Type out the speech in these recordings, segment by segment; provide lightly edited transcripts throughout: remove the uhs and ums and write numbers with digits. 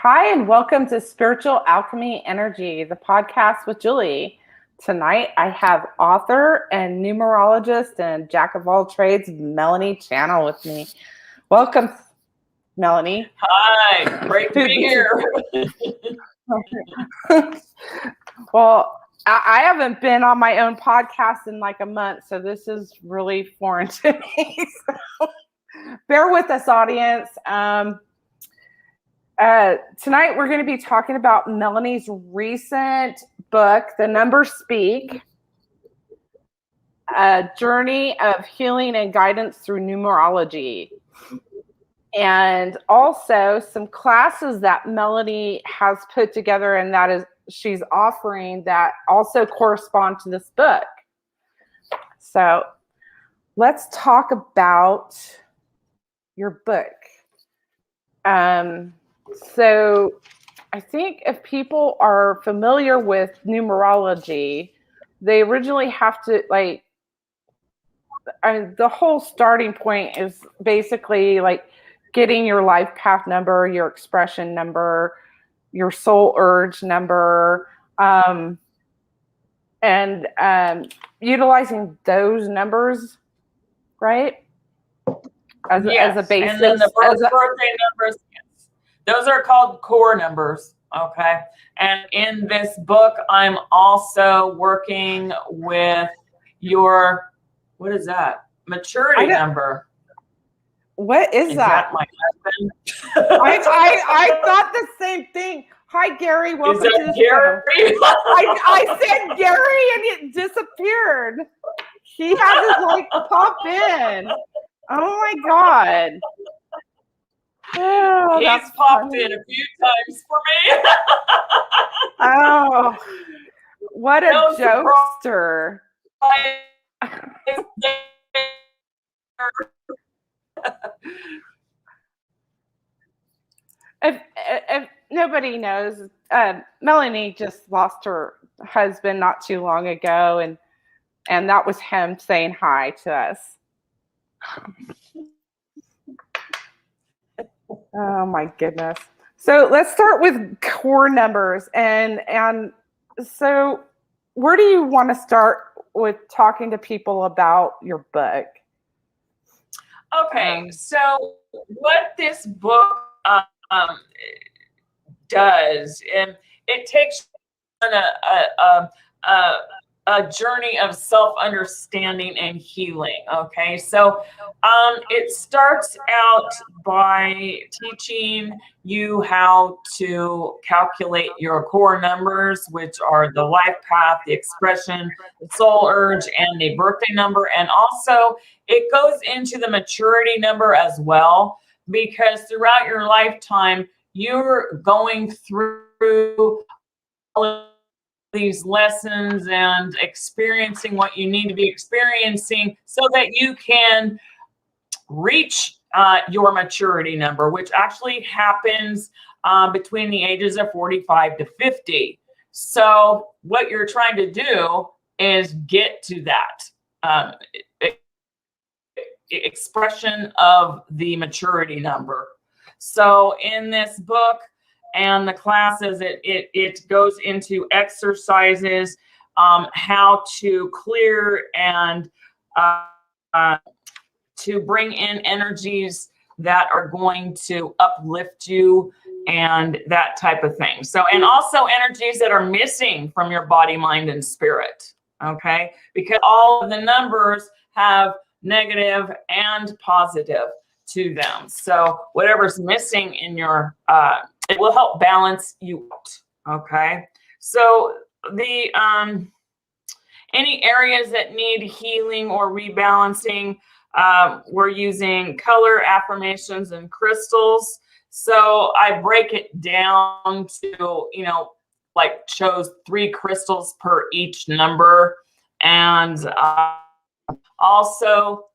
Hi, and welcome to Spiritual Alchemy Energy, the podcast with Julie. Tonight, I have author and numerologist and jack of all trades, Melanie Channell, with me. Welcome, Melanie. Hi, great to be here. Well, I haven't been on my own podcast in like a month, so this is really foreign to me. So bear with us, audience. Tonight we're going to be talking about Melanie's recent book, The Numbers Speak, a journey of healing and guidance through numerology. And also some classes that Melanie has put together and that is she's offering that also correspond to this book. So let's talk about your book. So I think if people are familiar with numerology, they originally have to the whole starting point is basically like getting your life path number, your expression number, your soul urge number, and utilizing those numbers, right? As a basis. And then the birthday numbers. Those are called core numbers, okay? And in this book, I'm also working with your, what is that? Maturity number. What is that? My husband? I thought the same thing. Hi, Gary. Welcome to the Gary? I said Gary and it disappeared. He had to pop in. Oh my God. Oh, he's popped in a few times for me. Oh, what a jokester. If nobody knows, Melanie just lost her husband not too long ago, and that was him saying hi to us. Oh my goodness. So let's start with core numbers. And so where do you want to start with talking to people about your book? Okay, so what this book does, and it takes on a journey of self-understanding and healing. Okay, so it starts out by teaching you how to calculate your core numbers, which are the life path, the expression, the soul urge, and the birthday number. And also it goes into the maturity number as well, because throughout your lifetime, you're going through all of these lessons and experiencing what you need to be experiencing so that you can reach your maturity number, which actually happens between the ages of 45 to 50. So what you're trying to do is get to that expression of the maturity number. So in this book and the classes, it goes into exercises, how to clear and to bring in energies that are going to uplift you and that type of thing. So, and also energies that are missing from your body, mind, and spirit. Okay, because all of the numbers have negative and positive to them. So whatever's missing in your, it will help balance you out. Okay. So the, any areas that need healing or rebalancing, we're using color affirmations and crystals. So I break it down to, chose 3 crystals per each number. And also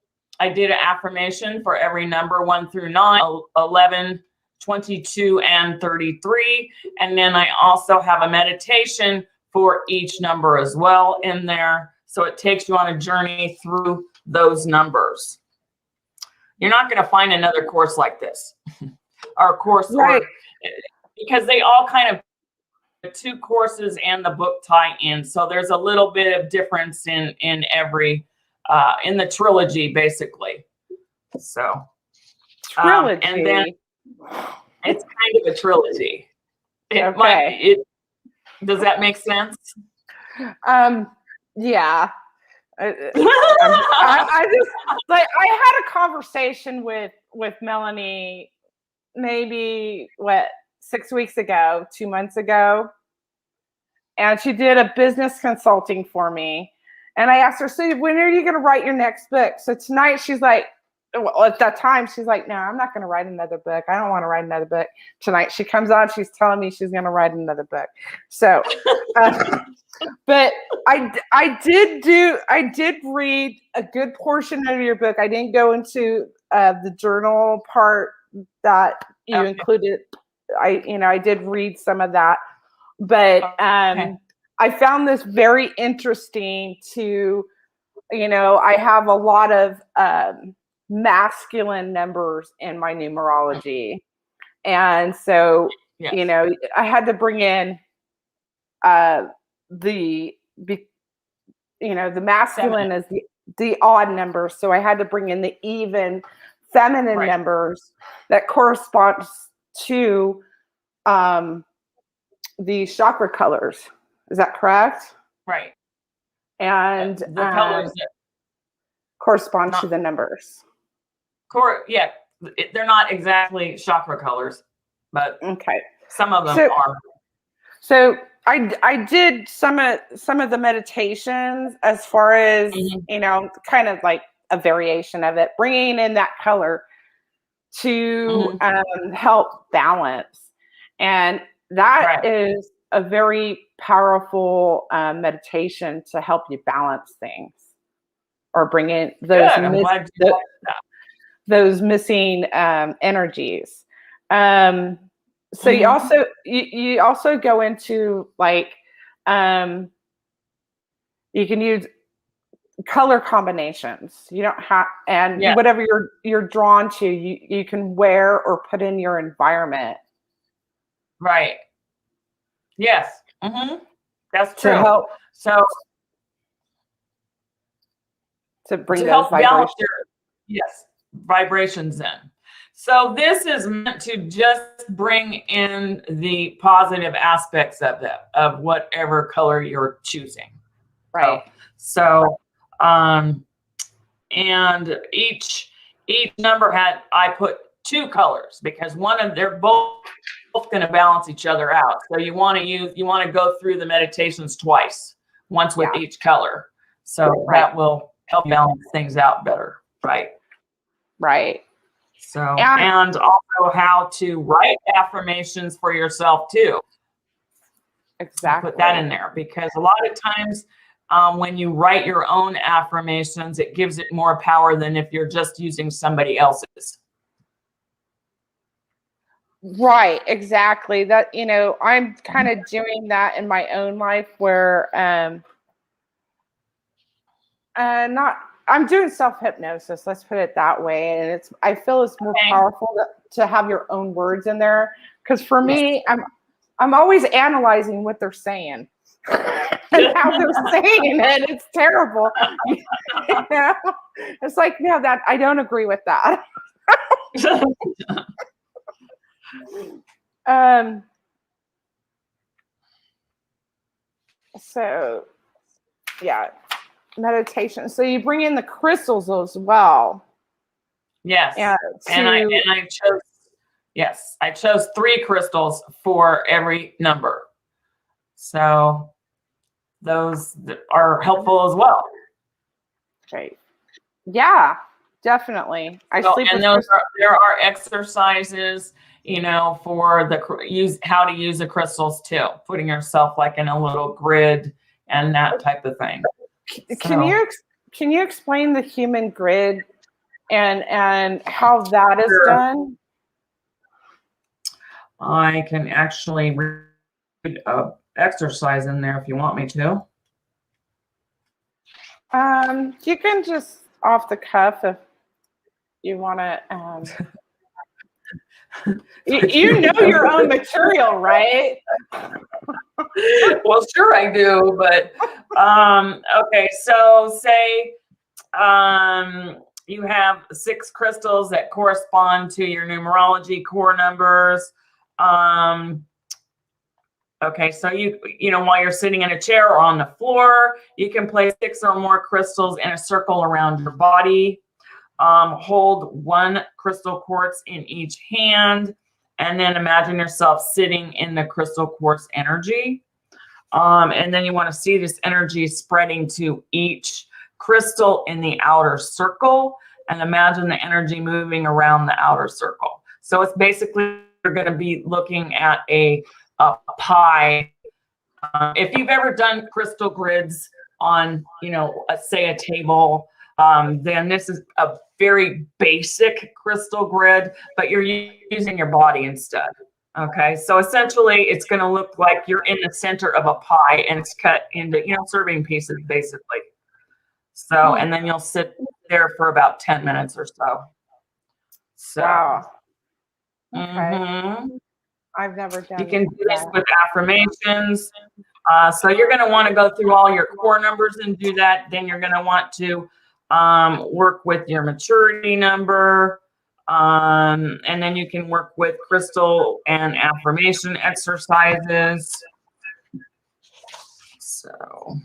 I did an affirmation for every number 1 through 9, 11, 22, and 33. And then I also have a meditation for each number as well in there. So it takes you on a journey through those numbers. You're not going to find another course like this. Our course, right. because they all kind of, the 2 courses and the book tie in. So there's a little bit of difference in every, in the trilogy, basically. So, Trilogy. and then it's kind of a trilogy. Okay. Does that make sense? Yeah. I just like, I had a conversation with Melanie maybe 6 weeks ago, 2 months ago, and she did a business consulting for me, and I asked her, so when are you going to write your next book? So tonight she's like, well, at that time she's like, no, I'm not going to write another book. I don't want to write another book. Tonight she comes on, she's telling me she's going to write another book. So but I did read a good portion of your book. I didn't go into the journal part that you included. I did read some of that, but I found this very interesting to, I have a lot of masculine numbers in my numerology. And so, I had to bring in the masculine is the odd numbers. So I had to bring in the even feminine numbers that corresponds to the chakra colors. Is that correct? Right. And the colors that correspond to the numbers. They're not exactly chakra colors, but some of them are. So I did some of the meditations as far as, kind of like a variation of it, bringing in that color to help balance. And that is a very powerful meditation to help you balance things or bring in those missing energies. So you also go into like, you can use color combinations. You don't have, and whatever you're drawn to, you can wear or put in your environment. Right. Yes. That's true. To help. So to bring those vibrations. Vibrations in. So this is meant to just bring in the positive aspects of it, of whatever color you're choosing. Right. So, and each number I put 2 colors because they're both going to balance each other out. So you want to go through the meditations twice, once with each color. So that will help balance things out better. Right. Right. So, and also how to write affirmations for yourself too. Exactly. Put that in there because a lot of times when you write your own affirmations, it gives it more power than if you're just using somebody else's. Right. Exactly. That, I'm kind of doing that in my own life where, I'm doing self-hypnosis, let's put it that way. And I feel it's more powerful to have your own words in there. Because for me, I'm always analyzing what they're saying and how they're saying it. It's terrible. It's like, no, that I don't agree with that. So meditation. So you bring in the crystals as well. Yes. I chose 3 crystals for every number. So those are helpful as well. Great. Yeah, definitely. There are exercises, for how to use the crystals too, putting yourself like in a little grid and that type of thing. Can you explain the human grid and how that is done? I can actually read an exercise in there if you want me to. You can just off the cuff if you want to. You know your own material, right? Well, sure I do, but okay, so say you have 6 crystals that correspond to your numerology core numbers. Okay, so you know, while you're sitting in a chair or on the floor, you can place 6 or more crystals in a circle around your body. Hold 1 crystal quartz in each hand, and then imagine yourself sitting in the crystal quartz energy. And then you want to see this energy spreading to each crystal in the outer circle, and imagine the energy moving around the outer circle. So it's basically, you're going to be looking at a pie. If you've ever done crystal grids on, you know, say a table, then this is a very basic crystal grid, but you're using your body instead. Okay, so essentially it's going to look like you're in the center of a pie and it's cut into, you know, serving pieces basically. So, and then you'll sit there for about 10 minutes or so. So, wow. Okay. Mm-hmm. I've never done. You can do this with affirmations. So you're going to want to go through all your core numbers and do that. Then you're going to want to work with your maturity number. And then you can work with crystal and affirmation exercises. So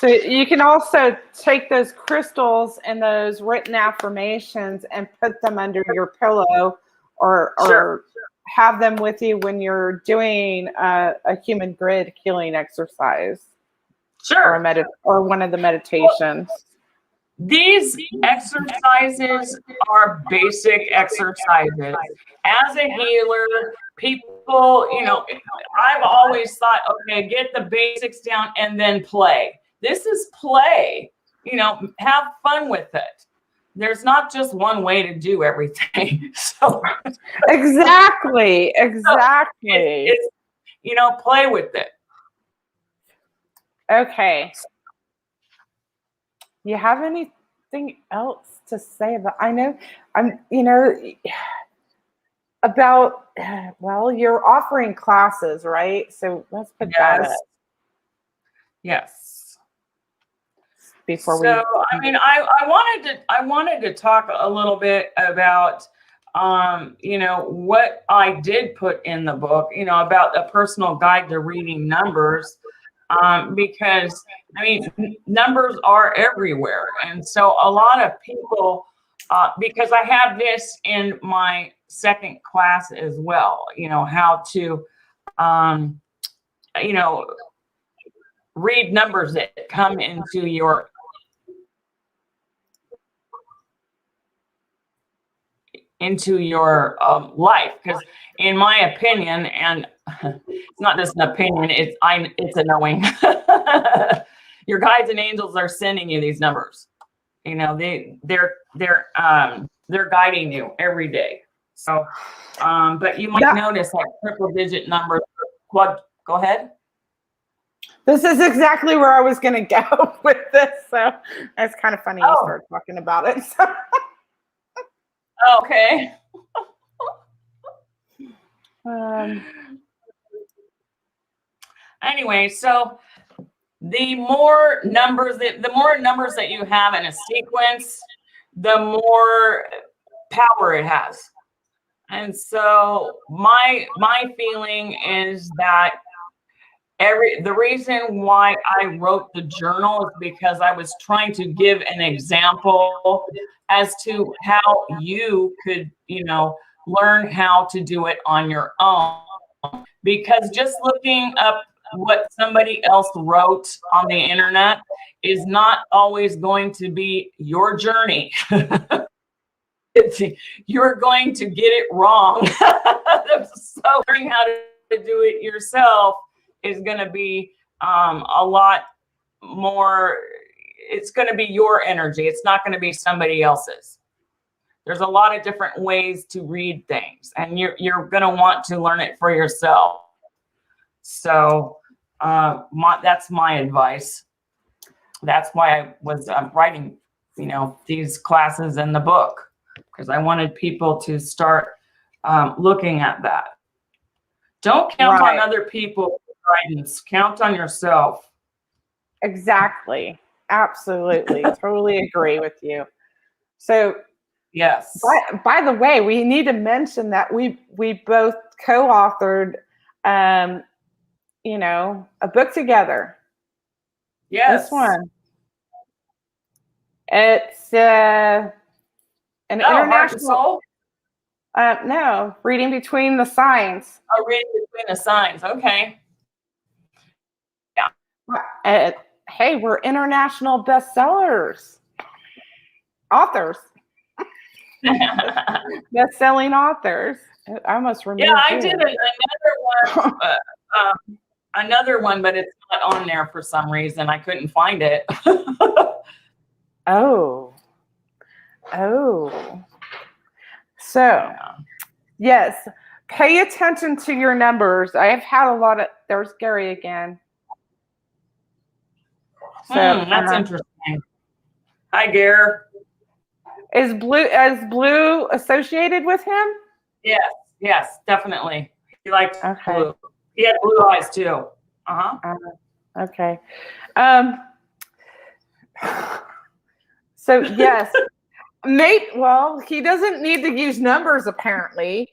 you can also take those crystals and those written affirmations and put them under your pillow, or Sure. have them with you when you're doing a human grid healing exercise. Sure. Or one of the meditations. These exercises are basic exercises. As a healer, people, you know, I've always thought, okay, get the basics down and then play. This is play, you know, have fun with it. There's not just one way to do everything. So Exactly. It's, you know, play with it. Okay. You have anything else to say about, about, well, you're offering classes, right? So let's put that up. Yes. Before I mean, I wanted to talk a little bit about, you know, what I did put in the book, you know, about a personal guide to reading numbers. Because I mean, numbers are everywhere. And so a lot of people, because I have this in my second class as well, you know, how to, you know, read numbers that come into your life. Because in my opinion, and it's not just an opinion, it's a knowing. Your guides and angels are sending you these numbers. You know, they're guiding you every day. So, but you might notice like triple digit numbers. What? Go ahead. This is exactly where I was going to go with this. So it's kind of funny you start talking about it. So. Okay. Anyway, so the more numbers that you have in a sequence, the more power it has. And so my feeling is that the reason why I wrote the journal is because I was trying to give an example as to how you could, you know, learn how to do it on your own. Because just looking up what somebody else wrote on the internet is not always going to be your journey. You're going to get it wrong. So learning how to do it yourself is going to be a lot more. It's going to be your energy. It's not going to be somebody else's. There's a lot of different ways to read things, and you're going to want to learn it for yourself. So that's my advice. That's why I was writing, you know, these classes in the book, because I wanted people to start looking at that. Don't count Right. on other people's guidance. Count on yourself. Exactly. Absolutely. Totally agree with you. So, yes. By the way, we need to mention that we both co-authored, a book together. Yes. This one. It's an international. Heart and Soul? No, Reading Between the Signs. Oh, Reading Between the Signs. Okay. Yeah. Hey, we're international bestsellers. Authors. Best-selling authors. I almost removed I did another one, but it's not on there for some reason. I couldn't find it. Oh. So, yes, pay attention to your numbers. I have had a lot of, there's Gary again. So that's interesting. Hi, Gary. Is blue associated with him? Yes, definitely. He liked blue. He had blue eyes too. Okay. So yes, well, he doesn't need to use numbers apparently.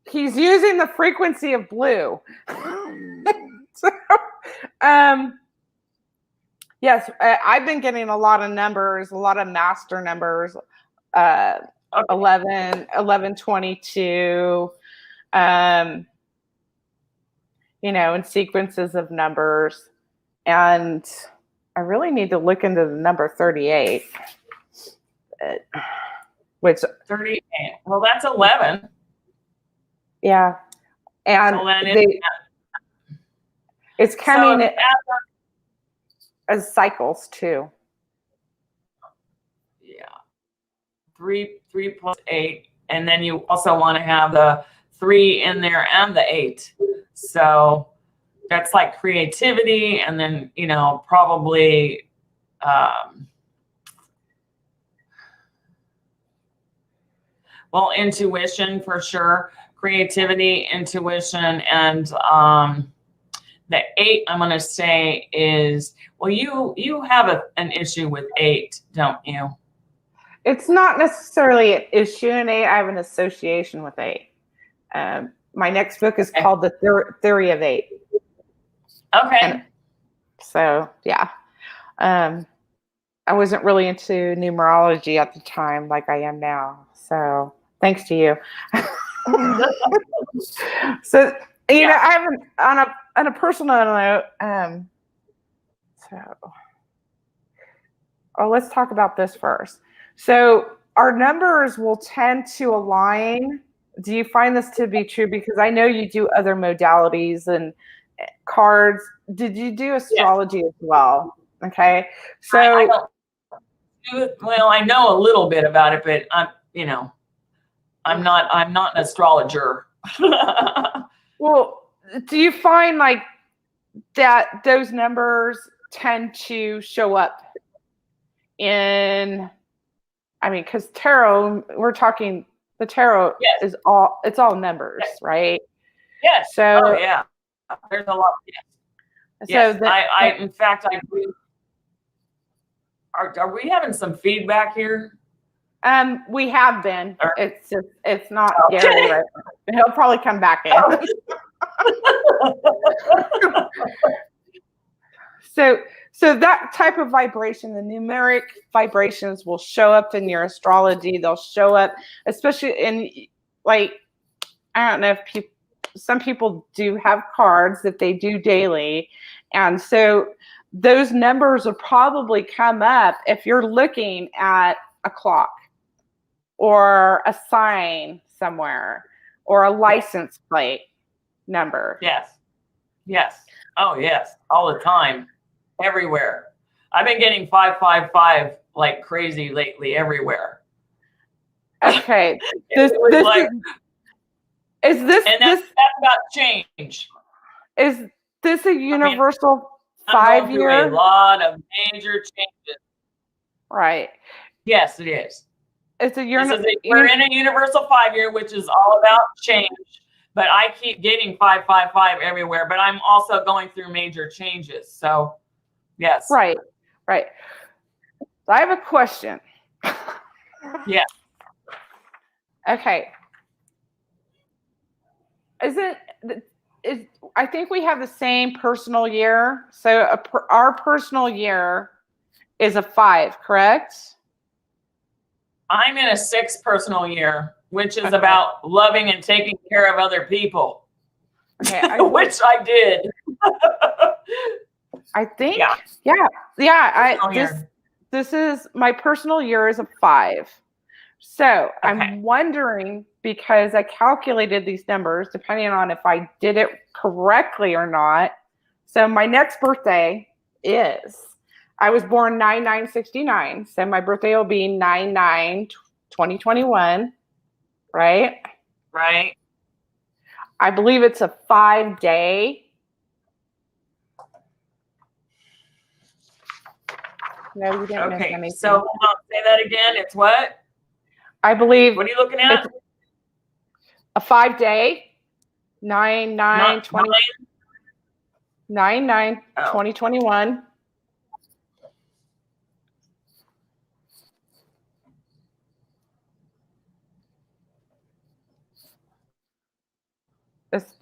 He's using the frequency of blue. So, yes, I've been getting a lot of numbers, a lot of master numbers, 11, 22, and sequences of numbers. And I really need to look into the number 38, which 38. Well, that's 11. Yeah. And so it's coming as cycles too. Yeah. 3 plus 8. And then you also want to have the 3 in there and the 8. So that's like creativity. And then, probably, intuition for sure. Creativity, intuition, and the 8, I'm going to say is, you have an issue with 8, don't you? It's not necessarily an issue in 8. I have an association with 8. My next book is called The Theory of 8. Okay. And so, yeah. I wasn't really into numerology at the time like I am now. So, thanks to you. So, I have on a personal note, let's talk about this first. So our numbers will tend to align. Do you find this to be true? Because I know you do other modalities and cards. Did you do astrology as well? Okay. So I don't do it. Well, I know a little bit about it, but I'm not an astrologer. Well, do you find like that those numbers tend to show up in, because tarot, we're talking, the tarot is it's all numbers, right? Yes. So there's a lot. Yes. In fact, I agree. Are we having some feedback here? We have been. It's not Gary right now. He'll probably come back in. So that type of vibration, the numeric vibrations, will show up in your astrology. They'll show up, especially in, like, I don't know if some people do have cards that they do daily, and so those numbers will probably come up if you're looking at a clock or a sign somewhere or a license plate number. Yes. Oh, yes. All the time. Everywhere. I've been getting 555 like crazy lately everywhere. Okay. That's about change. Is this a universal 5-year? A lot of major changes. Right. Yes, it is. We're in a universal 5-year, which is all about change. But I keep getting 555 everywhere. But I'm also going through major changes. So, yes. Right. Right. I have a question. Yeah. Okay. I think we have the same personal year. So our personal year is a 5, correct? I'm in a 6 personal year, which is about loving and taking care of other people. Okay, which I did. I think, yeah. This is my personal year is a 5. So I'm wondering, because I calculated these numbers depending on if I did it correctly or not. So my next birthday I was born 9/9/69. So my birthday will be 9/9/2021, right? Right. I believe it's a 5-day. No, you didn't miss anything. So hold on, say that again. It's what? I believe. What are you looking at? A 5-day, 9/9/2021.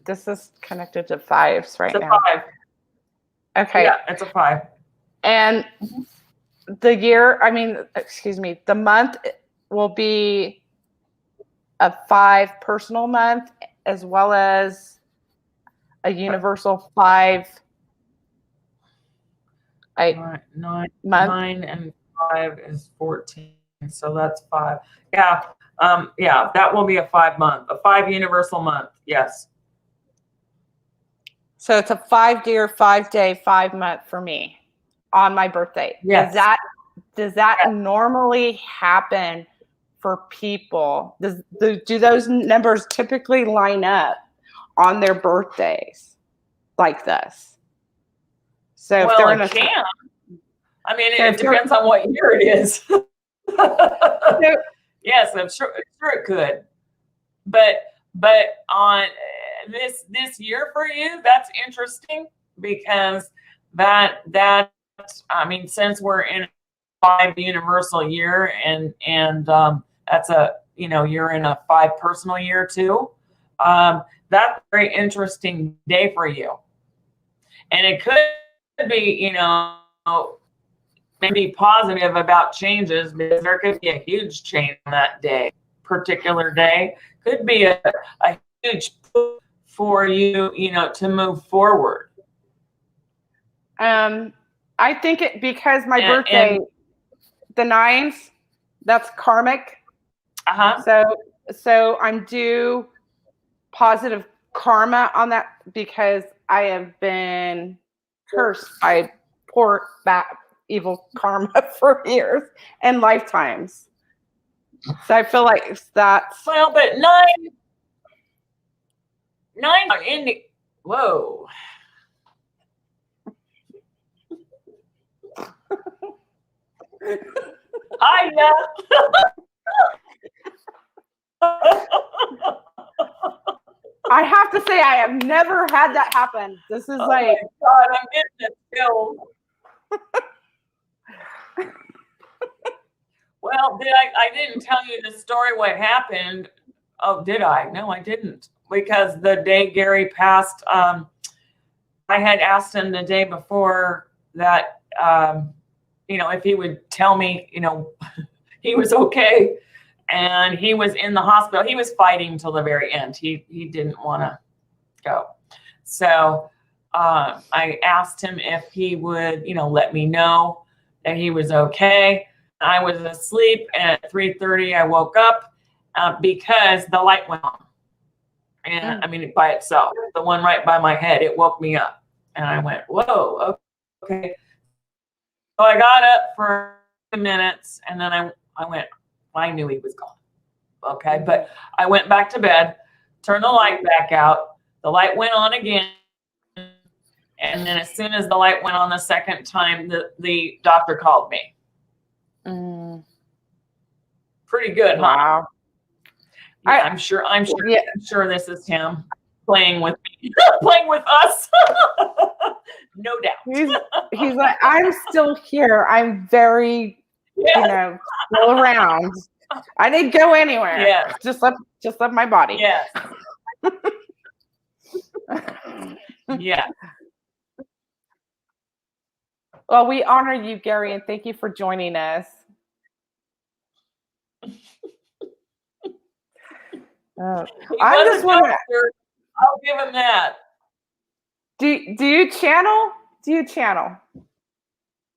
This is connected to 5s right now. It's a 5. Okay. Yeah, it's a 5. And the month will be a 5 personal month, as well as a universal 5. 9 and 5 is 14. So that's 5. Yeah. Yeah, that will be a 5 month, a 5 universal month. Yes. So it's a 5-year, 5-day, 5-month for me on my birthday. Yes. Does that normally happen for people? Do those numbers typically line up on their birthdays like this? So if they're in it can. I mean, it depends on what year it is. Yes, I'm sure it could. But on this year for you, that's interesting, because that I mean, since we're in a 5 universal year, and that's you're in a 5 personal year too. That's a very interesting day for you. And it could be, maybe positive about changes, because there could be a huge change on that particular day. Could be a huge push for you, to move forward. I think because my birthday, the 9s, that's karmic. So I'm due positive karma on that, because I have been cursed by poor, bad, evil karma for years and lifetimes. So I feel like that's but 9 are in the whoa. Yeah. I have to say, I have never had that happen. This is my God, I'm getting a chill. Well, I didn't tell you the story what happened. Oh, did I? No, I didn't. Because the day Gary passed, I had asked him the day before that, if he would tell me, he was okay. And he was in the hospital. He was fighting till the very end. He didn't want to go. So I asked him if he would, let me know that he was okay. I was asleep, and at 3:30 I woke up because the light went on. And I mean, by itself, the one right by my head, it woke me up. And I went, whoa, okay. So I got up for a few minutes, and then I went, I knew he was gone. Okay, but I went back to bed, turned the light back out. The light went on again. And then as soon as the light went on the second time, the doctor called me. Mm, Pretty good, huh? wow. Yeah, I'm sure this is him playing with me, playing with us. No doubt. He's like, I'm still here. I'm very, Yes. still around. I didn't go anywhere. Yes. Just left my body. Yes. Yeah. Well, we honor you, Gary, and thank you for joining us. I just want to. I'll give him that. Do you channel? Do you channel?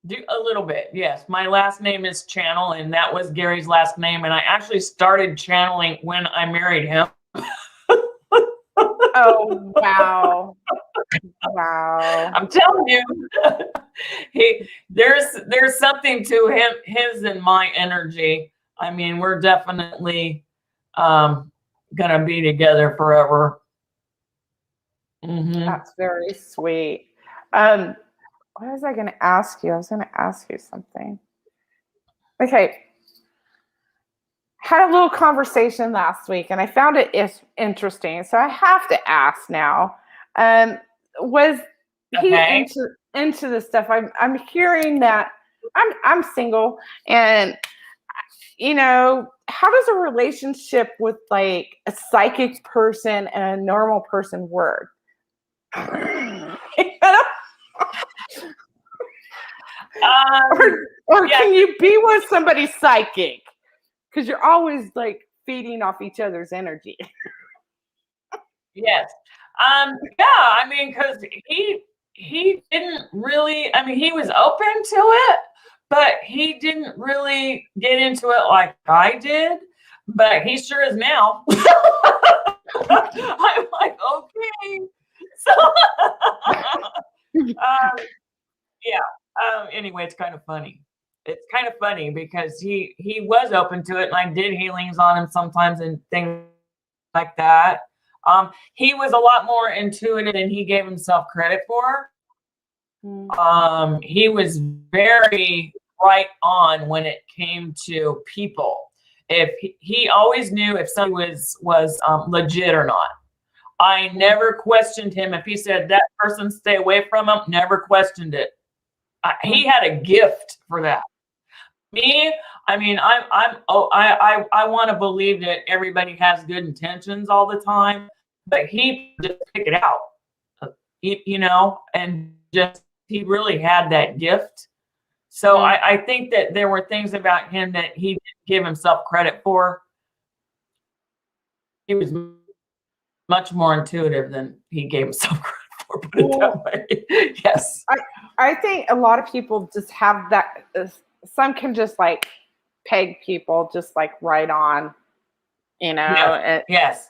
Do a little bit, yes. My last name is Channell, and that was Gary's last name. And I actually started channeling when I married him. Oh wow! Wow! I'm telling you, there's something to his and my energy. I mean, we're definitely gonna be together forever. Mm-hmm. That's very sweet. What was I going to ask you? I was going to ask you something. Okay. Had a little conversation last week, and I found it interesting. So I have to ask now. Was he into this stuff? I'm hearing that I'm single, and how does a relationship with like a psychic person and a normal person work? Or can you be with somebody psychic? Because you're always like feeding off each other's energy. Yes. Yeah, I mean, because he didn't really, I mean, he was open to it, but he didn't really get into it like I did, but he sure is now. I'm like, okay. So, yeah. Anyway, it's kind of funny. It's kind of funny because he was open to it, and I did healings on him sometimes and things like that. He was a lot more intuitive than he gave himself credit for. He was very right on when it came to people. If he always knew if somebody was legit or not. I never questioned him. If he said that person, stay away from him, never questioned it. He had a gift for that. Me, I mean, I want to believe that everybody has good intentions all the time, but he just pick it out, and just he really had that gift. So I think that there were things about him that he didn't give himself credit for. He was much more intuitive than he gave himself credit for, put it that way. Yes. I think a lot of people just have that. Some can just like peg people just like right on, Yes.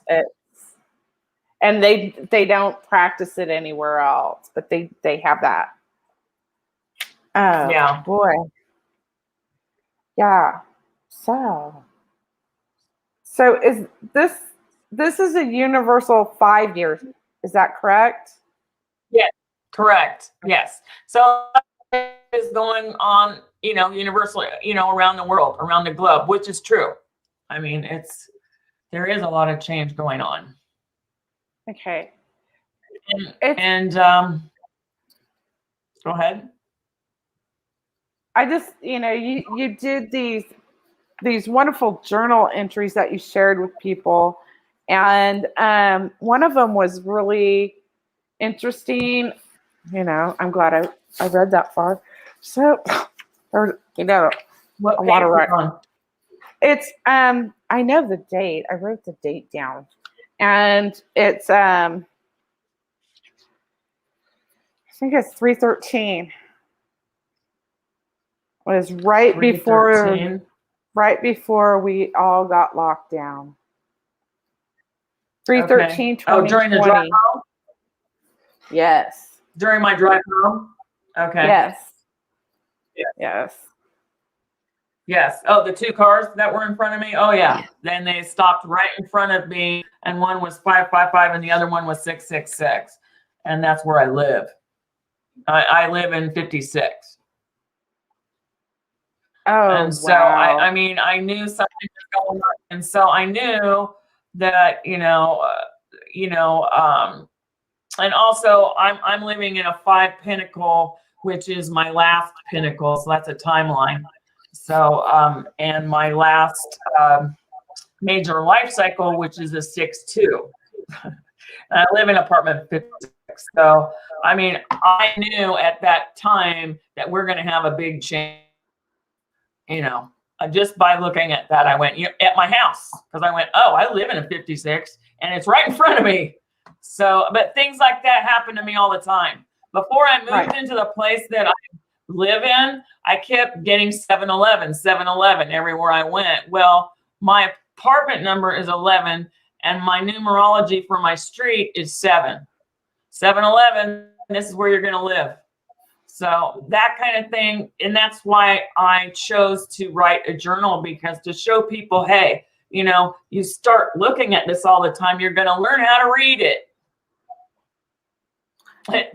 And they don't practice it anywhere else, but they have that. Oh, yeah, boy. Yeah. So is this is a universal 5 years. Is that correct? Yes, correct. Yes. So is going on, universally, around the world, around the globe, which is true. I mean, there is a lot of change going on. Okay. And go ahead. I just, you did these wonderful journal entries that you shared with people. And one of them was really interesting. I'm glad I read that far. So, there's, what a lot of writing. It's, I know the date. I wrote the date down. And it's, I think it's 3/13. It was right before we all got locked down. 3/13/2020. Oh, during the drive home? Yes. During my drive home? Okay. Yes. Yes. Yes. Oh, the two cars that were in front of me? Oh, yeah. Then they stopped right in front of me, and one was 555 and the other one was 666. And that's where I live. I live in 56. Oh, And so wow. I mean, I knew something was going on, and so I knew that, and also I'm living in a 5 pinnacle, which is my last pinnacle, so that's a timeline. So and my last major life cycle, which is a 6-2. And I live in apartment 56. So I mean, I knew at that time that we're going to have a big change. Just by looking at that, I went, at my house, because I went, oh, I live in a 56 and it's right in front of me. So, but things like that happen to me all the time. Before I moved into the place that I live in, I kept getting 711 everywhere I went. Well, my apartment number is 11 and my numerology for my street is 7. 711, this is where you're going to live. So that kind of thing. And that's why I chose to write a journal, because to show people, hey, you start looking at this all the time, you're going to learn how to read it.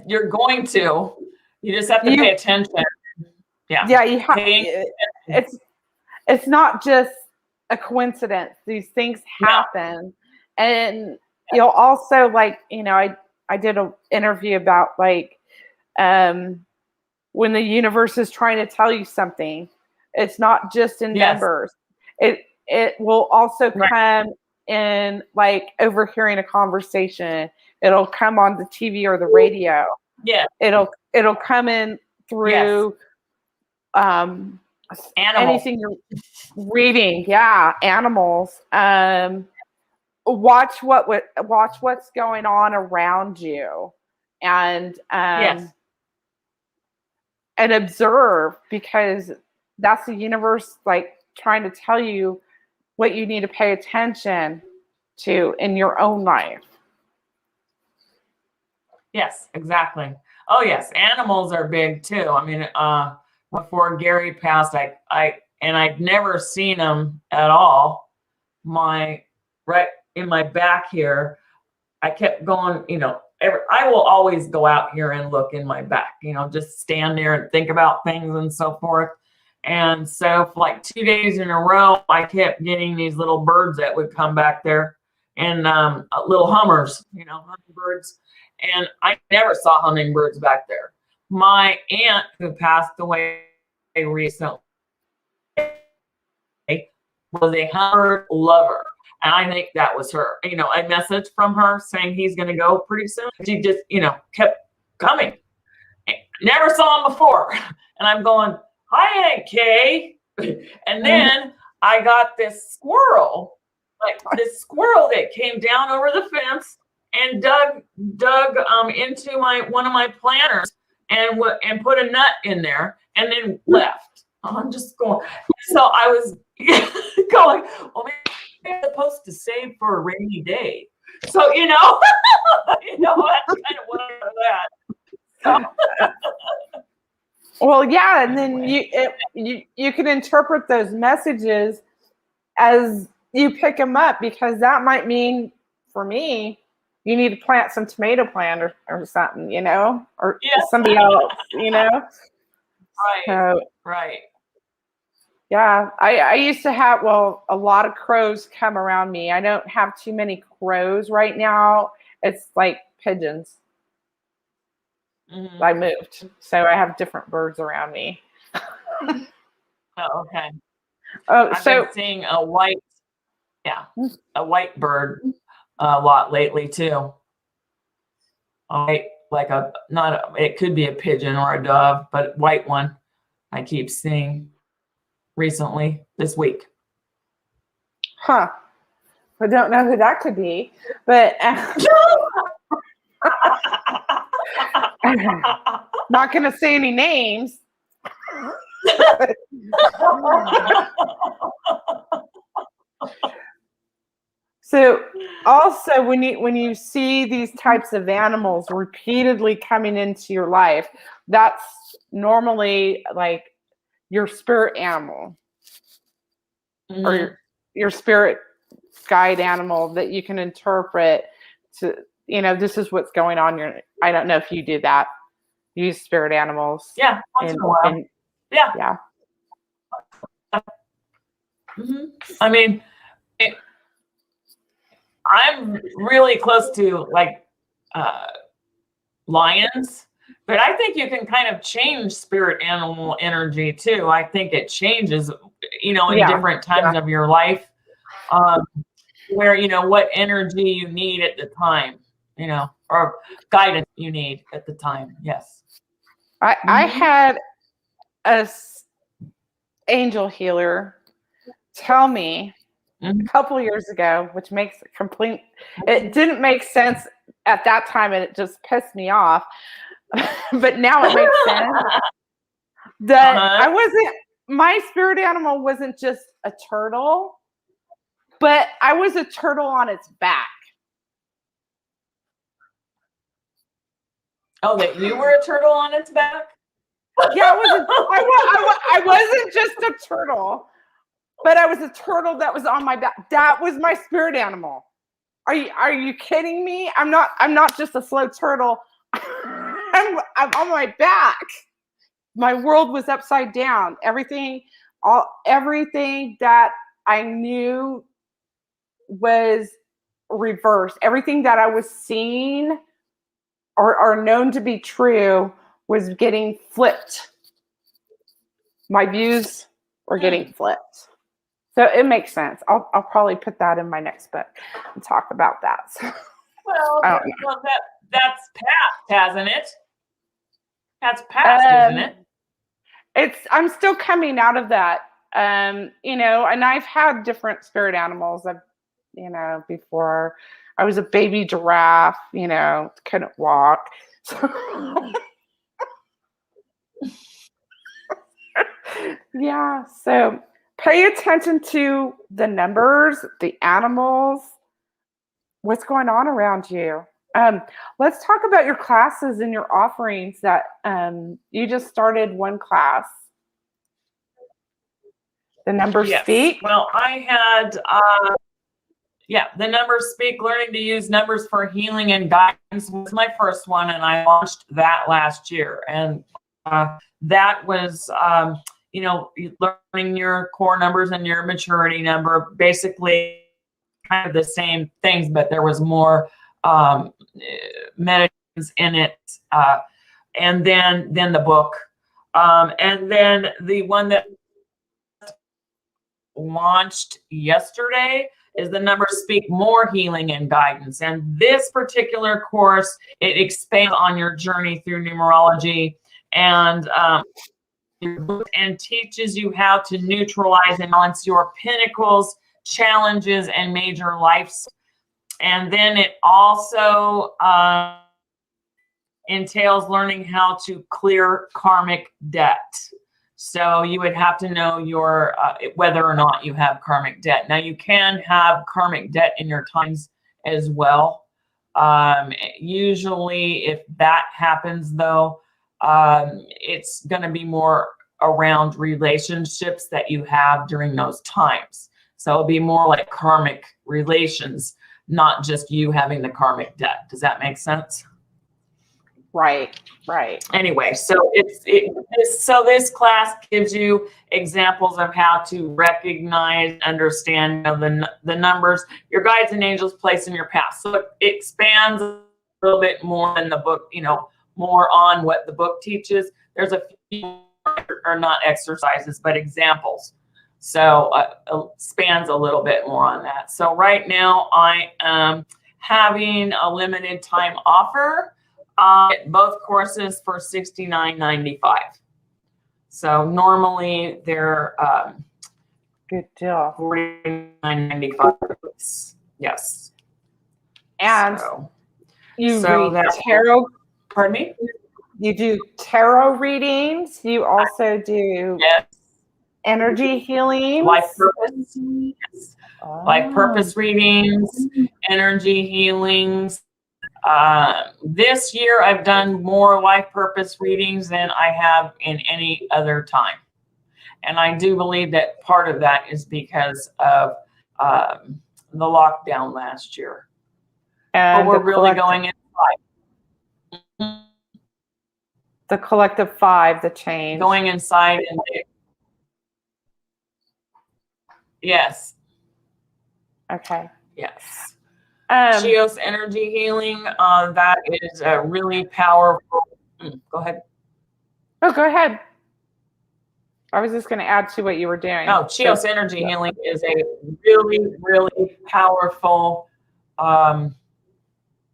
You're going to. You just have to pay attention. Yeah. Yeah, you have. It's not just a coincidence. These things happen. Yeah. And you'll also, like, I did an interview about, like, when the universe is trying to tell you something, it's not just in numbers. It will also come in, like, overhearing a conversation. It'll come on the TV or the radio. Yeah. It'll come in through anything you're reading. Yeah, animals. Watch what's going on around you, and and observe, because that's the universe, like, trying to tell you what you need to pay attention to in your own life. Yes, exactly. Oh yes, animals are big too. I mean, before Gary passed, I'd never seen him at all. Right in my back here, I kept going, I will always go out here and look in my back, just stand there and think about things and so forth. And so for like 2 days in a row, I kept getting these little birds that would come back there, and little hummers, hummingbirds. And I never saw hummingbirds back there. My aunt, who passed away recently, was a hummingbird lover. And I think that was her. A message from her saying he's going to go pretty soon. She just, kept coming. Never saw him before. And I'm going, hi, Aunt Kay. And then I got this squirrel that came down over the fence and dug into one of my planters and put a nut in there and then left. I'm just going. So I was going, well, maybe I'm supposed to save for a rainy day. So, that's kind of what I got that. So. Well, yeah, and then you can interpret those messages as you pick them up, because that might mean, for me, you need to plant some tomato plant or something, or somebody else, Right. So, right. Yeah, I used to have, a lot of crows come around me. I don't have too many crows right now. It's like pigeons. I moved, so I have different birds around me. Oh, okay. I've been seeing a white bird a lot lately too. It could be a pigeon or a dove, but white one I keep seeing recently this week. Huh. I don't know who that could be, but not going to say any names. So also, when you see these types of animals repeatedly coming into your life, that's normally like your spirit animal, or your spirit guide animal that you can interpret to, this is what's going on. I don't know if you do that. You use spirit animals. Yeah, once in a while. Yeah. I mean, I'm really close to like lions, but I think you can kind of change spirit animal energy too. I think it changes, in different times of your life, where, what energy you need at the time, or guidance you need at the time. Yes. I had a angel healer tell me a couple years ago, which makes it didn't make sense at that time, and it just pissed me off. But now it makes sense that my spirit animal wasn't just a turtle, but I was a turtle on its back. Oh, that you were a turtle on its back? Yeah, I wasn't just a turtle, but I was a turtle that was on my back. That was my spirit animal. Are you kidding me? I'm not just a slow turtle. I'm on my back. My world was upside down. Everything that I knew was reversed. Everything that I was seeing or known to be true was getting flipped. My views were getting flipped. So it makes sense. I'll probably put that in my next book and talk about that. So, well, that's past, hasn't it? That's past, isn't it? I'm still coming out of that. And I've had different spirit animals. Before I was a baby giraffe, couldn't walk. So yeah, so pay attention to the numbers, the animals, what's going on around you. Let's talk about your classes and your offerings that you just started one class. The numbers speak. Well, I had, the numbers speak. Learning to use numbers for healing and guidance was my first one, and I launched that last year. And that was, learning your core numbers and your maturity number, basically kind of the same things, but there was more meditations in it, and then the book, and then the one that launched yesterday is the numbers speak more healing and guidance. And this particular course, it expands on your journey through numerology and teaches you how to neutralize and balance your pinnacles, challenges, and major lives. And then it also entails learning how to clear karmic debt. So you would have to know your whether or not you have karmic debt. Now you can have karmic debt in your times as well. Usually if that happens though, it's going to be more around relationships that you have during those times. So it'll be more like karmic relations, not just you having the karmic debt. Does that make sense? Right. Anyway, so this class gives you examples of how to recognize, understand the numbers your guides and angels place in your past. So it expands a little bit more than the book, more on what the book teaches. There's a few, or not exercises, but examples. So spans a little bit more on that. So right now I am having a limited time offer. Both courses for $69.95. So normally they're good deal. $49.95. Yes. And you read tarot. Pardon me? You do tarot readings. You also do energy healings. Life purpose. Yes. Life purpose readings, energy healings. This year I've done more life purpose readings than I have in any other time. And I do believe that part of that is because of the lockdown last year. And but we're really going inside. The collective 5, the change. Going inside and Yes. Okay. Yes. Um, Chios energy healing. That is a really powerful. Go ahead. oh, go ahead. I was just going to add to what you were doing. Oh, Chios energy healing is a really, really powerful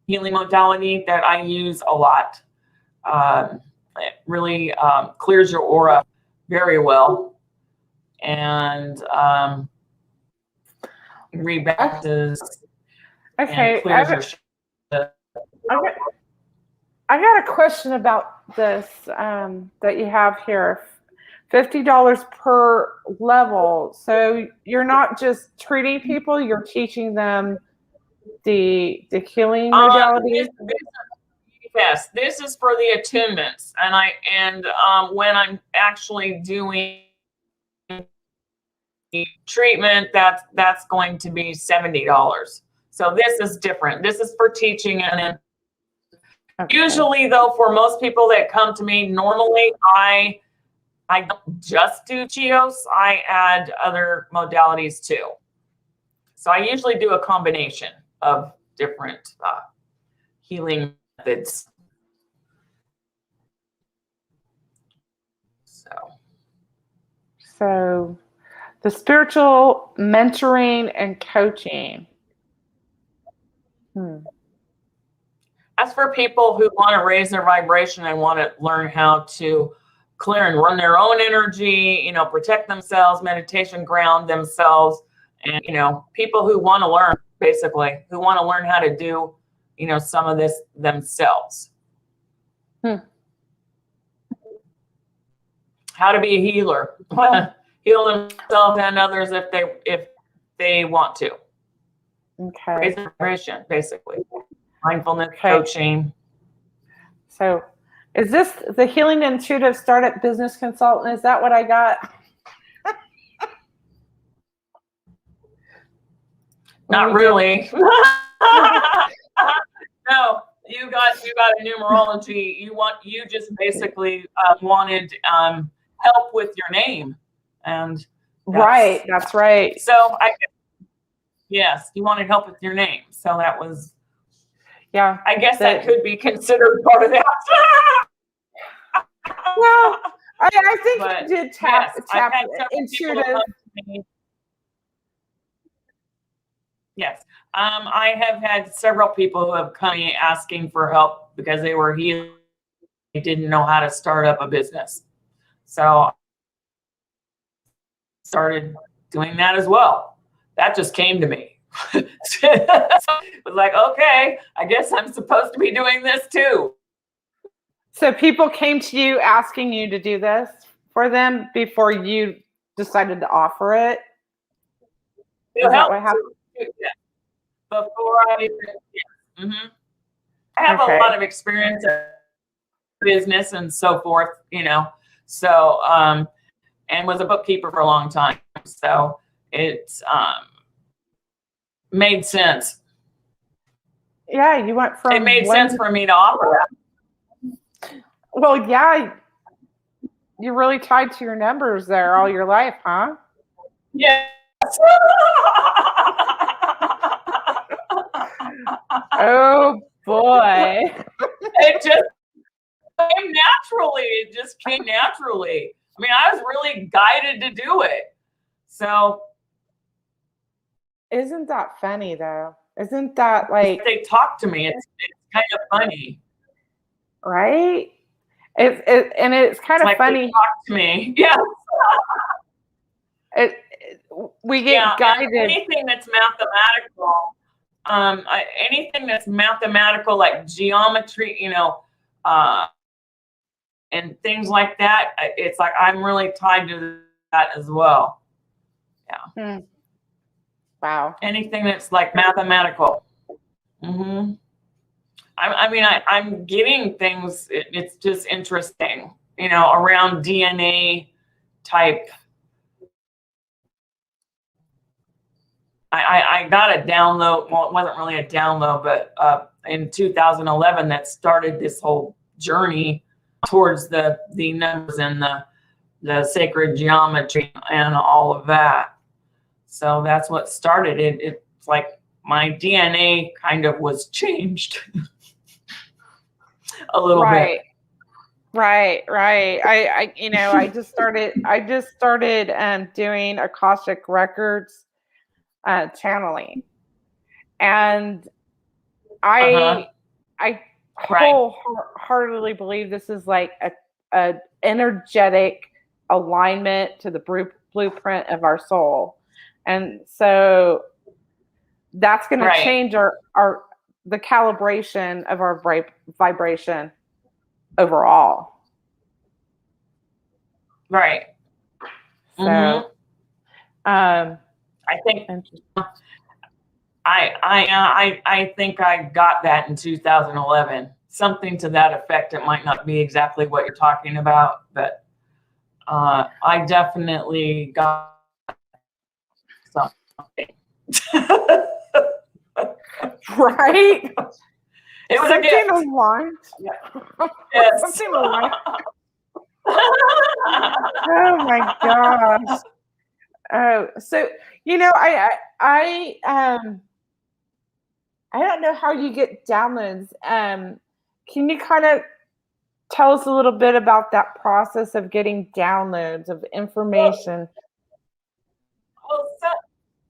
healing modality that I use a lot. It really clears your aura very well, and rebalances Okay. and clears your. I got a question about this that you have here. $50 per level. So you're not just treating people, you're teaching them the healing modalities. Yes, this is for the attunements, and when I'm actually doing treatment, that's going to be $70. So this is different. This is for teaching, and Okay. usually, though, for most people that come to me, normally I don't just do Chios. I add other modalities too. So I usually do a combination of different healing methods. So the spiritual mentoring and coaching. That's for people who want to raise their vibration and want to learn how to clear and run their own energy, protect themselves, meditation, ground themselves, and, people who want to learn, basically, who want to learn how to do, some of this themselves. How to be a healer, heal themselves and others if they want to. Okay. Raise their vibration, basically. Mindfulness coaching. So is this the Healing Intuitive Startup Business Consultant? Is that what I got? Not really. No, you got a numerology. You just basically wanted help with your name, and right. That's right. So yes, you wanted help with your name. So that was. Yeah, I guess that could be considered part of that. Well, I think you did tap intuitive. Yes, I have had several people who have come in asking for help because they were healing. They didn't know how to start up a business, so started doing that as well. That just came to me. It was like, okay, I guess I'm supposed to be doing this too. So people came to you asking you to do this for them before you decided to offer it? Is that what happened? Before I have a lot of experience in business and so forth, so and was a bookkeeper for a long time. So it's made sense. Yeah, you went from. It made sense for me to offer that. Well, yeah, you're really tied to your numbers there all your life, huh? Yes. Oh boy. It just came naturally. It just came naturally. I mean, I was really guided to do it. So. Isn't that funny though? Isn't that like. They talk to me. It's kind of funny. Right? It's kind of funny. They talk to me. Yeah. We get guided. Anything that's mathematical, anything that's mathematical, like geometry, and things like that, it's like I'm really tied to that as well. Yeah. Wow. Anything that's like mathematical. I'm getting things. It's just interesting, around DNA type. I got a download. Well, it wasn't really a download, but in 2011, that started this whole journey towards the numbers and the sacred geometry and all of that. So that's what started it. It's like my DNA kind of was changed a little bit. Right. I you know, I just started doing Akashic records channeling. And I Right. wholeheartedly believe this is like a energetic alignment to the blueprint of our soul. And so that's going to Right. change the calibration of our vibration overall. Right. So, I think I think I got that in 2011, something to that effect. It might not be exactly what you're talking about, but I definitely got something. Right? It was a gift. Aligned. Yeah. Yes. Something aligned. Oh my gosh. Oh, so you know, I don't know how you get downloads. Can you kind of tell us a little bit about that process of getting downloads of information? Well,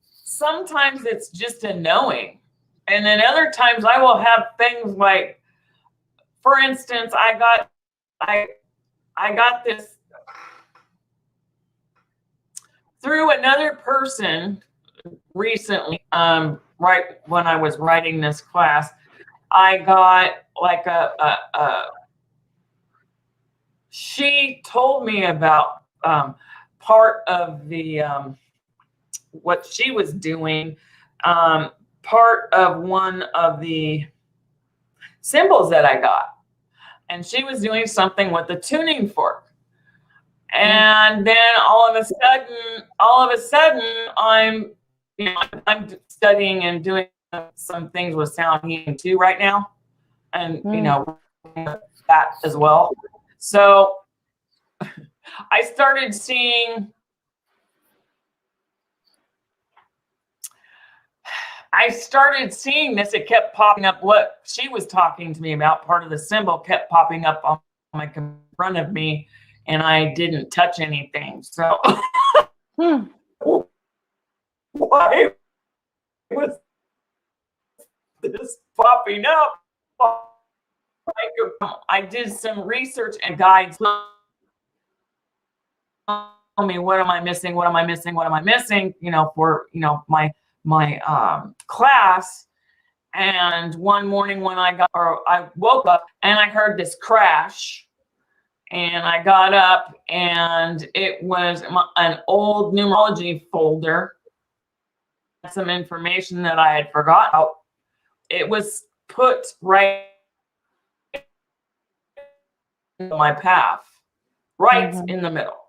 sometimes it's just a knowing. And then other times I will have things like, for instance, I got this through another person recently, right when I was writing this class. I got like she told me about part of the what she was doing, part of one of the symbols that I got. And she was doing something with the tuning fork. And then all of a sudden, I'm studying and doing some things with sound healing too right now, and that as well. So I started seeing this. It kept popping up. What she was talking to me about, part of the symbol kept popping up on my in front of me, and I didn't touch anything. So why was this popping up? I did some research, and guides tell me, what am I missing? What am I missing? What am I missing? For my class. And one morning when I woke up and I heard this crash, and I got up, and it was an old numerology folder, some information that I had forgotten. It was put right in my path, right in the middle.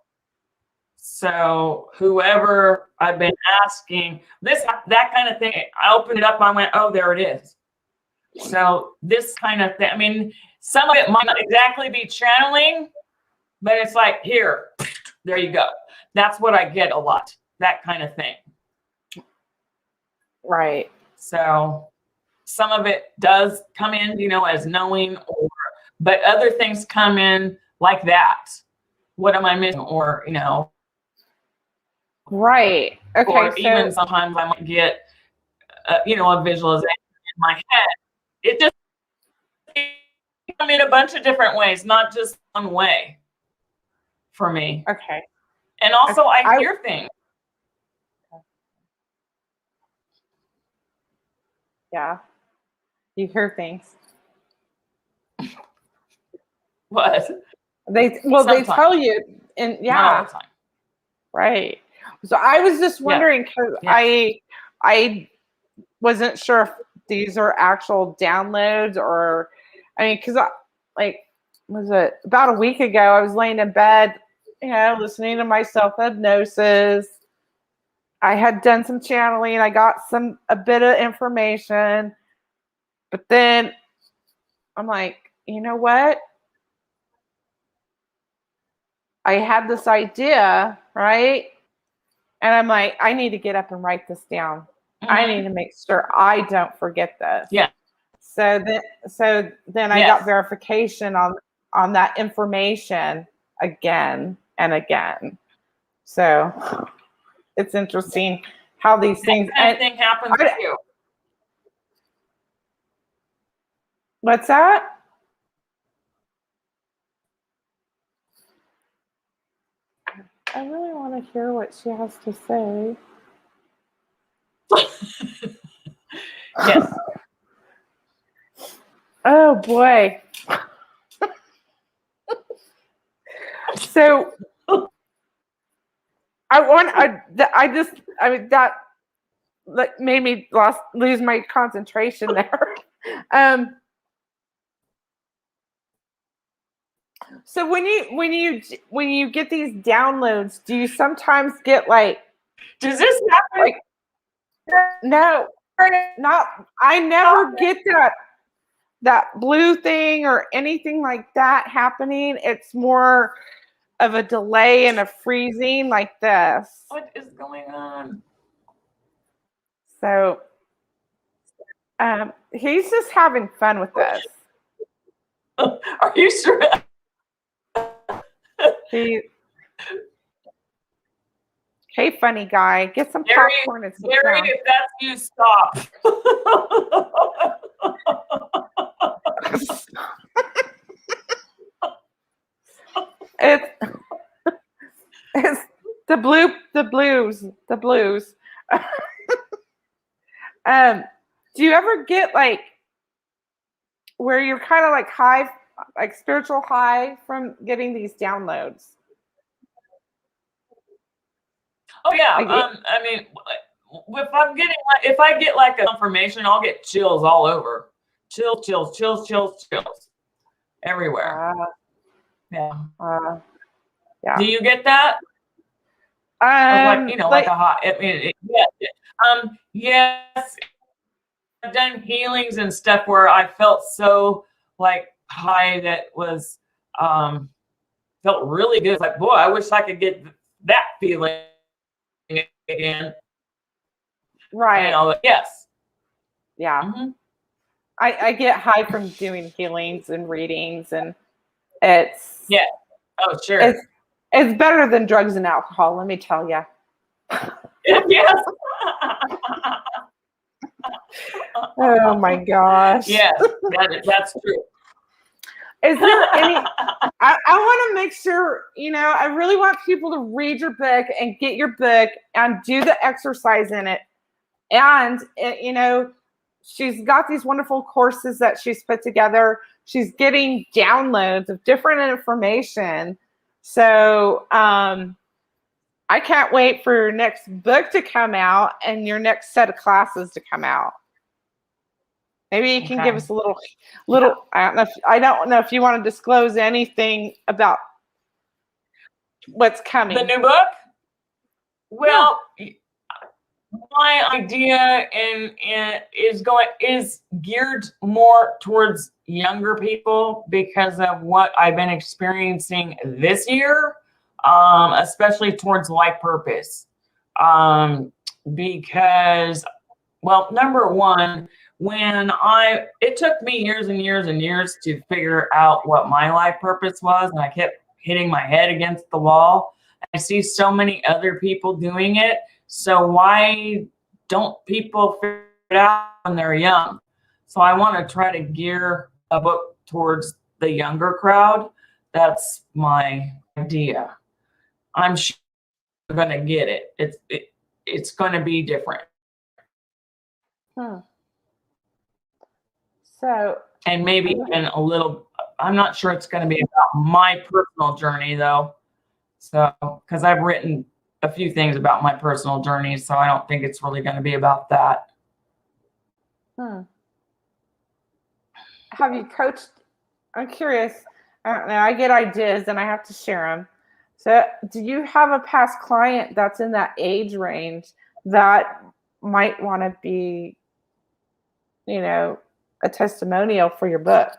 So whoever I've been asking that kind of thing, I opened it up, I went, oh, there it is. So this kind of thing, I mean, some of it might not exactly be channeling, but it's like, here, there you go. That's what I get a lot, that kind of thing. Right. So some of it does come in, as knowing, but other things come in like that. What am I missing? Or, Right. Okay. Or even sometimes I might get, a visualization in my head. It just come in a bunch of different ways, not just one way for me. Okay. And also I hear things. Yeah. You hear things. What? They tell you, and yeah. Not all the time. Right. So I was just wondering, because I wasn't sure if these are actual downloads, or, I mean, because was it about a week ago, I was laying in bed, listening to my self-hypnosis. I had done some channeling. I got a bit of information, but then I'm like, you know what? I had this idea, right? And I'm like, I need to get up and write this down. I need to make sure I don't forget this. Yeah. So then I got verification on that information again and again. So it's interesting how these things. That kind of thing happens too. What's that? I really want to hear what she has to say. Yes. Oh boy. So that made me lose my concentration there. So when you get these downloads, do you sometimes get like? Does this happen? Like, no, not. I never get that blue thing or anything like that happening. It's more of a delay and a freezing like this. What is going on? So he's just having fun with this. Are you sure? Hey, funny guy, get some popcorn and sit Gary, down. if that's you, stop. It's the blues. Do you ever get like where you're kind of like high, like spiritual high from getting these downloads? Oh yeah. I mean, if I get like a confirmation, I'll get chills all over. Chills everywhere. Yeah. Yeah. Do you get that? Like a hot. I mean, yes. I've done healings and stuff where I felt so like high that was felt really good. It's like, boy, I wish I could get that feeling again. Right. Yes. Yeah. Mm-hmm. I get high from doing healings and readings, and it's Oh, sure. It's better than drugs and alcohol, let me tell you. Yes. Oh my gosh. Yes, that's true. Is there any? I want to make sure, I really want people to read your book and get your book and do the exercise in it. And, she's got these wonderful courses that she's put together. She's getting downloads of different information. So I can't wait for your next book to come out and your next set of classes to come out. Maybe you can give us a little. I don't know if you want to disclose anything about what's coming. The new book? Well, my idea is geared more towards younger people because of what I've been experiencing this year, especially towards life purpose. Because, well, number one, it took me years and years and years to figure out what my life purpose was, and I kept hitting my head against the wall. I see so many other people doing it. So why don't people figure it out when they're young? So I want to try to gear a book towards the younger crowd. That's my idea. I'm sure I'm going to get it. It's going to be different. So, and maybe even a little, I'm not sure it's going to be about my personal journey though. So, because I've written a few things about my personal journey, so I don't think it's really going to be about that. Have you coached? I'm curious. I don't know. I get ideas and I have to share them. So, do you have a past client that's in that age range that might want to be, a testimonial for your book?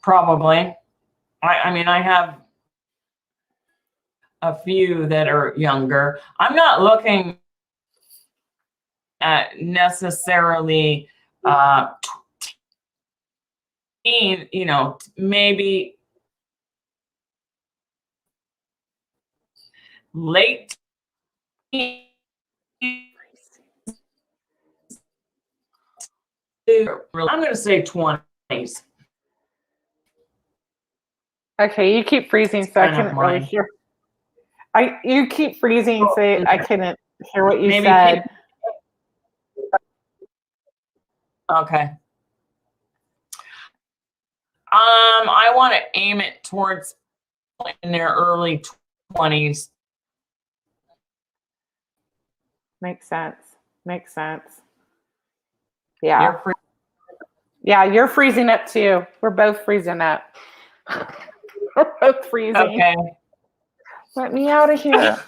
Probably. I mean, I have a few that are younger. I'm not looking at necessarily teen, you know, maybe late teen. I'm going to say 20s. Okay, you keep freezing, so I couldn't really hear. You keep freezing, so I couldn't hear what you said. Okay. I want to aim it towards in their early 20s. Makes sense. Makes sense. Yeah. You're freezing up too. We're both freezing up. We're both freezing. Okay. Let me out of here.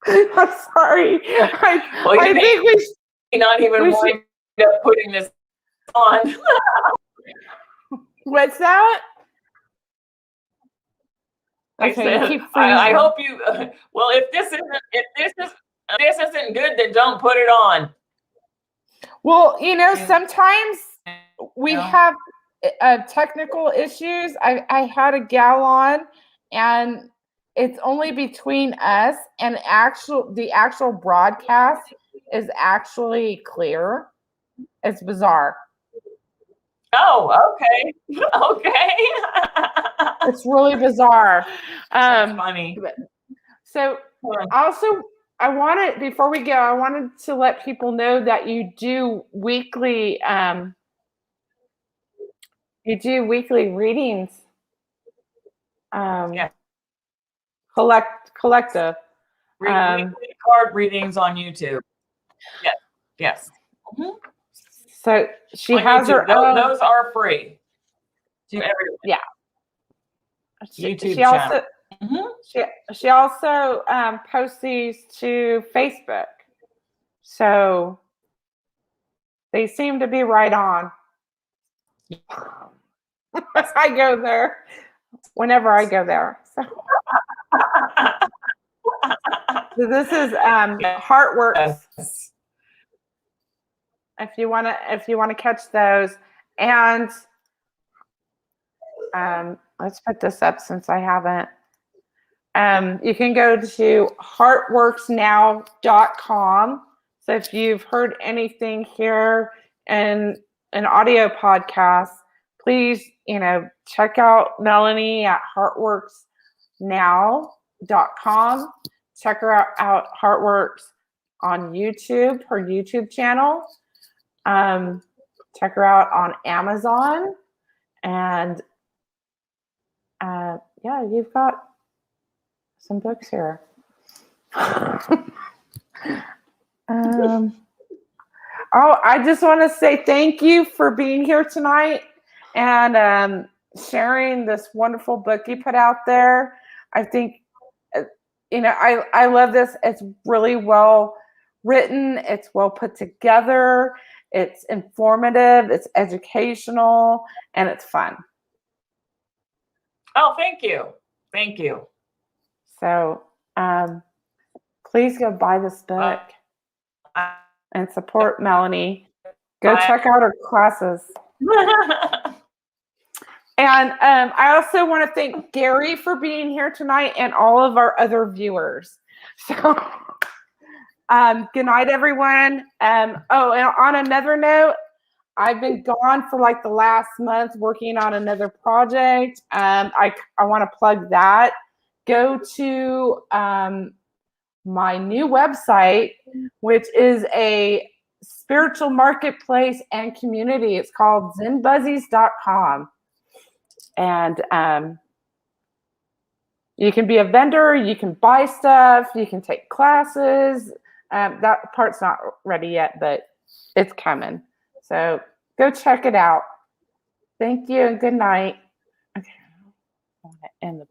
I'm sorry. I think we should not even wind up putting this on. What's that? Okay, you keep freezing. I hope you. Well, if this isn't good, then don't put it on. Well, you know, sometimes we have technical issues. I had a gal on, and it's only between us, and the actual broadcast is actually clear. It's bizarre. Oh, okay. Okay. It's really bizarre. Funny. So also, before we go, I wanted to let people know that you do weekly readings. Yeah. Collective. Weekly card readings on YouTube. Yes. Yes. Mm-hmm. So she on has YouTube. her own. Those are free to everyone. Yeah. YouTube she also channel. Mm-hmm. she also posts these to Facebook. So they seem to be right on. I go there whenever I go there. So this is Heartworks. Yes. If you wanna catch those, and let's put this up since I haven't. You can go to heartworksnow.com. So if you've heard anything here in an audio podcast, please, check out Melanie at heartworksnow.com. Check her out Heartworks on YouTube, her YouTube channel. Check her out on Amazon. And you've got some books here. I just want to say thank you for being here tonight and sharing this wonderful book you put out there. I think, I love this. It's really well written. It's well put together. It's informative. It's educational, and it's fun. Oh, thank you. Thank you. So please go buy this book and support Melanie. Go check out her classes. And I also want to thank Gary for being here tonight and all of our other viewers. So good night, everyone. And on another note, I've been gone for like the last month working on another project. I want to plug that. Go to my new website, which is a spiritual marketplace and community. It's called zenbuzzies.com. And you can be a vendor, you can buy stuff, you can take classes. That part's not ready yet, but it's coming. So go check it out. Thank you and good night. Okay. I want to end the